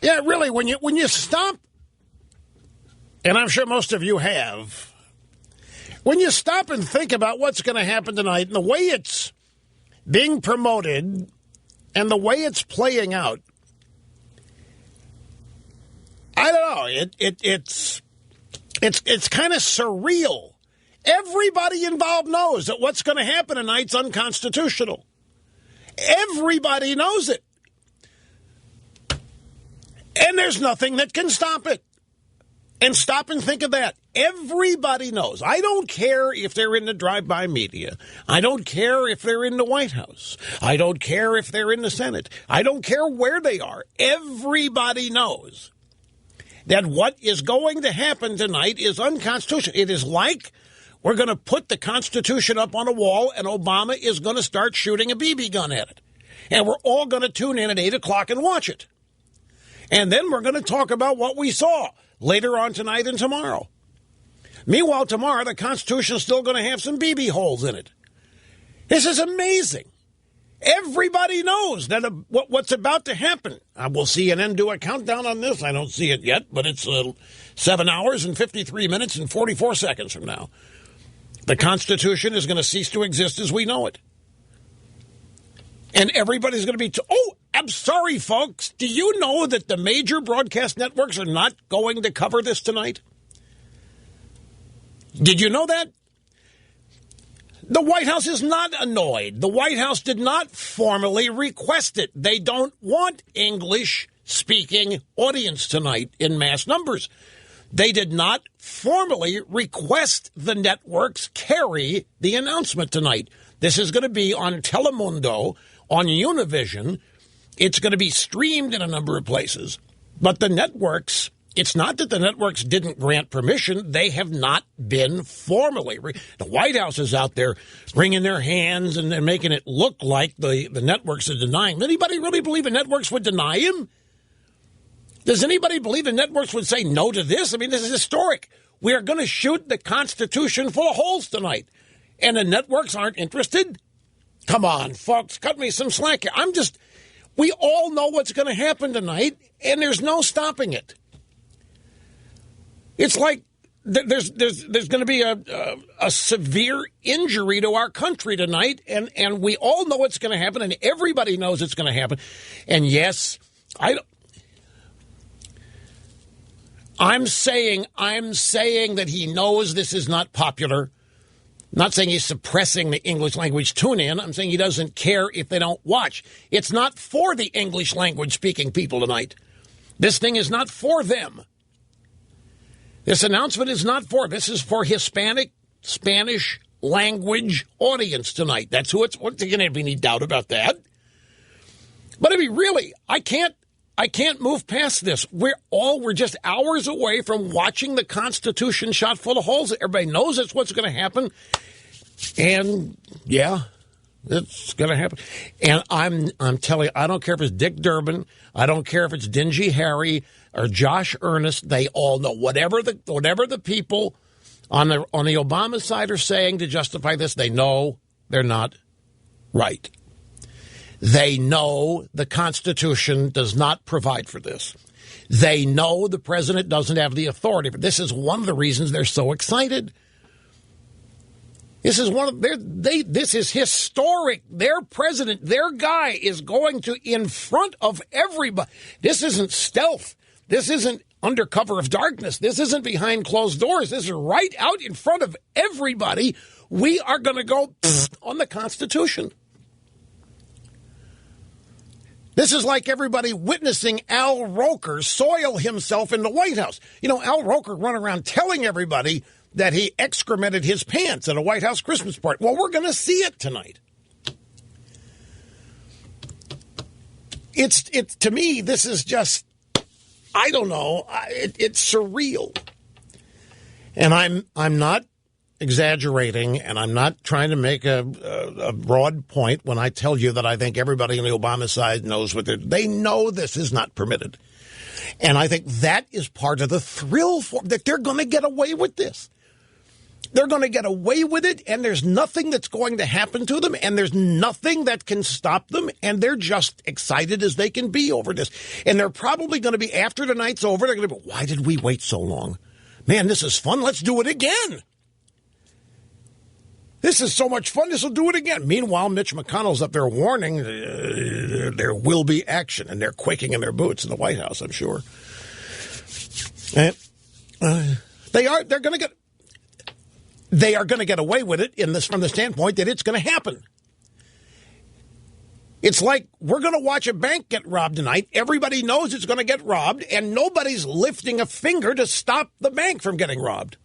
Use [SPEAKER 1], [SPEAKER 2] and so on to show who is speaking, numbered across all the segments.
[SPEAKER 1] Yeah, really, when you stop, and I'm sure most of you have, when you stop and think about what's going to happen tonight and the way it's being promoted and the way it's playing out, I don't know. It's kind of surreal. Everybody involved knows that what's going to happen tonight's unconstitutional. Everybody knows it. And there's nothing that can stop it. And stop and think of that. Everybody knows. I don't care if they're in the drive-by media. I don't care if they're in the White House. I don't care if they're in the Senate. I don't care where they are. Everybody knows that what is going to happen tonight is unconstitutional. It is like we're going to put the Constitution up on a wall and Obama is going to start shooting a BB gun at it. And we're all going to tune in at 8 o'clock and watch it. And then we're going to talk about what we saw later on tonight and tomorrow. Meanwhile, tomorrow, the Constitution is still going to have some BB holes in it. This is amazing. Everybody knows that what's about to happen. We'll CNN do a countdown on this. I don't see it yet, but it's 7 hours and 53 minutes and 44 seconds from now. The Constitution is going to cease to exist as we know it. And everybody's going to be, I'm sorry, folks. Do you know that the major broadcast networks are not going to cover this tonight? Did you know that? The White House is not annoyed. The White House did not formally request it. They don't want English-speaking audience tonight in mass numbers. They did not formally request the networks carry the announcement tonight. This is going to be on Telemundo, on Univision. It's going to be streamed in a number of places. But the networks, it's not that the networks didn't grant permission. They have not been formally. The White House is out there wringing their hands and making it look like the networks are denying. Does anybody really believe the networks would deny him? Does anybody believe the networks would say no to this? I mean, this is historic. We are going to shoot the Constitution full of holes tonight. And the networks aren't interested? Come on, folks, cut me some slack here. We all know what's going to happen tonight, and there's no stopping it. It's like there's going to be a severe injury to our country tonight, and we all know it's going to happen, and everybody knows it's going to happen. And yes, I'm saying that he knows this is not popular. I'm not saying he's suppressing the English language tune-in. I'm saying he doesn't care if they don't watch. It's not for the English language-speaking people tonight. This thing is not for them. This announcement is not for. This is for Hispanic, Spanish language audience tonight. That's who it's. What's going to be any doubt about that? But I mean, really, I can't move past this. We're just hours away from watching the Constitution shot full of holes. Everybody knows that's what's going to happen. And yeah, it's going to happen. And I'm telling you, I don't care if it's Dick Durbin, I don't care if it's Dingy Harry or Josh Earnest. They all know whatever the people on the Obama side are saying to justify this. They know they're not right. They know the Constitution does not provide for this. They know the president doesn't have the authority. But this is one of the reasons they're so excited. This is this is historic. Their president, their guy is going to in front of everybody. This isn't stealth. This isn't under cover of darkness. This isn't behind closed doors. This is right out in front of everybody. We are going to go on the Constitution. This is like everybody witnessing Al Roker soil himself in the White House. You know, Al Roker run around telling everybody that he excremented his pants at a White House Christmas party. Well, we're going to see it tonight. It's to me, this is just, I don't know, it's surreal. And I'm not exaggerating, and I'm not trying to make a broad point when I tell you that I think everybody on the Obama side knows what they know this is not permitted. And I think that is part of the thrill that they're going to get away with this. They're going to get away with it, and there's nothing that's going to happen to them, and there's nothing that can stop them, and they're just excited as they can be over this. And they're probably going to be, after the night's over, they're going to be, why did we wait so long? Man, this is fun. Let's do it again. This is so much fun. This will do it again. Meanwhile, Mitch McConnell's up there warning there will be action, and they're quaking in their boots in the White House, I'm sure. They are going to get away with it from the standpoint that it's going to happen. It's like we're going to watch a bank get robbed tonight. Everybody knows it's going to get robbed, and nobody's lifting a finger to stop the bank from getting robbed.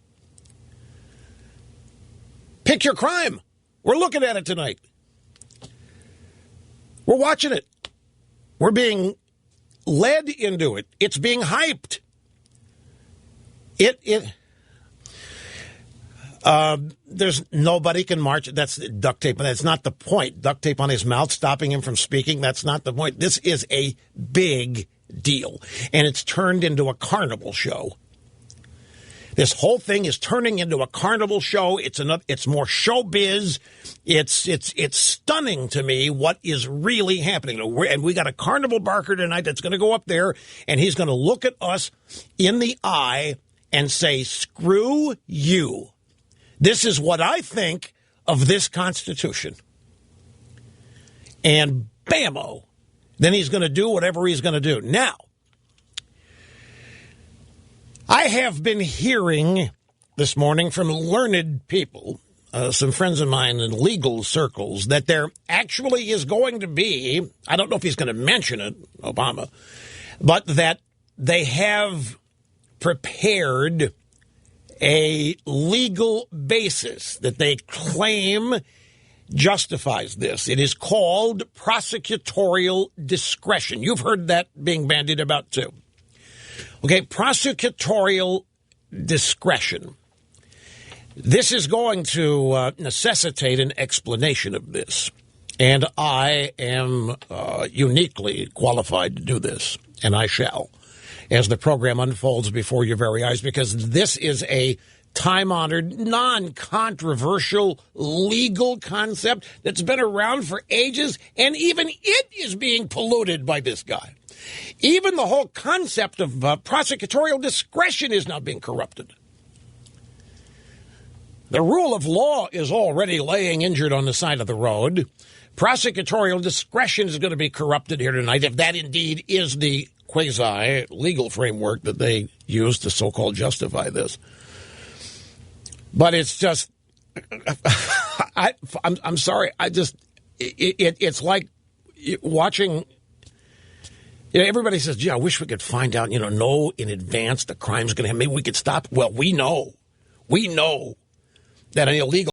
[SPEAKER 1] Pick your crime. We're looking at it tonight. We're watching it. We're being led into it. It's being hyped. There's nobody can march. That's duct tape, but that's not the point. Duct tape on his mouth, stopping him from speaking. That's not the point. This is a big deal, and it's turned into a carnival show. This whole thing is turning into a carnival show. It's more showbiz. It's stunning to me what is really happening. And we got a carnival barker tonight that's going to go up there, and he's going to look at us in the eye and say, screw you. This is what I think of this Constitution. And bammo. Then he's going to do whatever he's going to do. Now, I have been hearing this morning from learned people, some friends of mine in legal circles, that there actually is going to be, I don't know if he's going to mention it, Obama, but that they have prepared a legal basis that they claim justifies this. It is called prosecutorial discretion. You've heard that being bandied about too. Okay, prosecutorial discretion. This is going to necessitate an explanation of this. And I am uniquely qualified to do this, and I shall, as the program unfolds before your very eyes, because this is a time-honored, non-controversial legal concept that's been around for ages, and even it is being polluted by this guy. Even the whole concept of prosecutorial discretion is now being corrupted. The rule of law is already laying injured on the side of the road. Prosecutorial discretion is going to be corrupted here tonight, if that indeed is the quasi-legal framework that they use to so-called justify this. But it's just, I'm sorry, it's like watching, everybody says, gee, I wish we could find out, know in advance the crime's going to happen. Maybe we could stop. Well, we know that an illegal